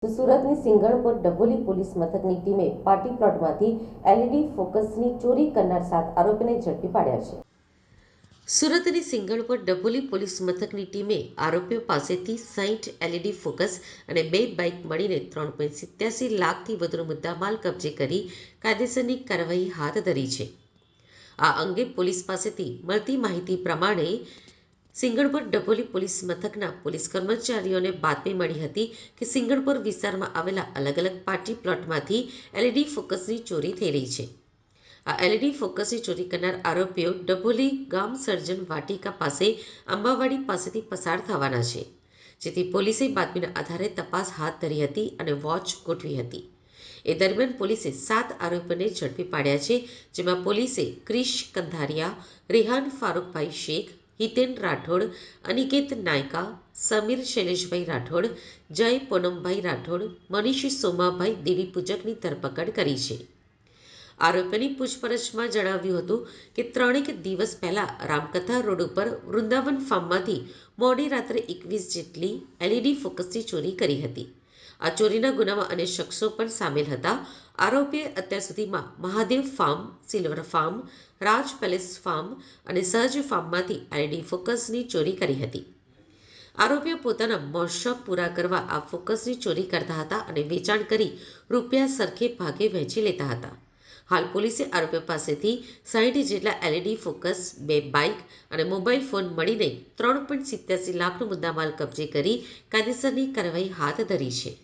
તો સુરતની સિંગણપોર ડભોલી પોલીસ મથકની ટીમે પાર્ટી પ્લોટમાંથી એલઈડી ફોકસની ચોરી કરનાર 7 આરોપીને ઝડપી પાડ્યા છે. સુરતની સિંગણપોર ડભોલી પોલીસ મથકની ટીમે આરોપીઓ પાસેથી 60 એલઈડી ફોકસ અને 2 બાઇક મળીને 3.87 લાખથી વધુનો મુદ્દામાલ કબજે કરી કાયદેસરની કાર્યવાહી હાથ ધરી છે. આ અંગે પોલીસ પાસેથી મળતી માહિતી પ્રમાણે સિંગણપોર ડભોલી પોલીસ મથકના પોલીસ કર્મચારીઓને બાતમી મળી હતી કે સિંગણપોર વિસ્તારમાં આવેલા અલગ અલગ પાર્ટી પ્લોટમાંથી એલઈડી ફોકસની ચોરી થઈ રહી છે. આ એલઈડી ફોકસની ચોરી કરનાર આરોપીઓ ડભોલી ગામ સર્જન વાટિકા પાસે આંબાવાડી પાસેથી પસાર થવાના છે, જેથી પોલીસે બાતમીના આધારે તપાસ હાથ ધરી હતી અને વોચ ગોઠવી હતી. એ દરમિયાન પોલીસે 7 આરોપીઓને ઝડપી પાડ્યા છે, જેમાં પોલીસે ક્રિશ કંધારિયા, રેહાન ફારૂકભાઈ શેખ, હિતેન રાઠોડ, અનિકેત નાયકા, સમીર શૈલેષભાઈ રાઠોડ, જય પૂનમભાઈ રાઠોડ, મનીષ સોમાભાઈ દેવી પૂજકની ધરપકડ કરી છે. આરોપીઓની પૂછપરછમાં જણાવ્યું હતું કે 3 દિવસ પહેલા રામકથા રોડ ઉપર વૃંદાવન ફાર્મમાંથી મોડી રાત્રે 21 જેટલી એલઈડી ફોકસની ચોરી કરી હતી. આ ચોરીના ગુનામાં અન્ય શખ્સો પણ સામેલ હતા. આરોપીએ અત્યાર સુધીમાં મહાદેવ ફાર્મ, સિલ્વર ફાર્મ, રાજ પેલેસ ફાર્મ અને સહજ ફાર્મમાંથી એલઈડી ફોકસની ચોરી કરી હતી. આરોપીઓ પોતાના મોજ-શોખ પૂરા કરવા આ ફોકસની ચોરી કરતા હતા અને વેચાણ કરી રૂપિયા સરખે ભાગે વહેંચી લેતા હતા. હાલ પોલીસે આરોપીઓ પાસેથી 60 જેટલા એલઈડી ફોકસ, 2 બાઇક અને મોબાઈલ ફોન મળીને 3.87 લાખનો મુદ્દામાલ કબજે કરી કાયદેસરની કાર્યવાહી હાથ ધરી છે.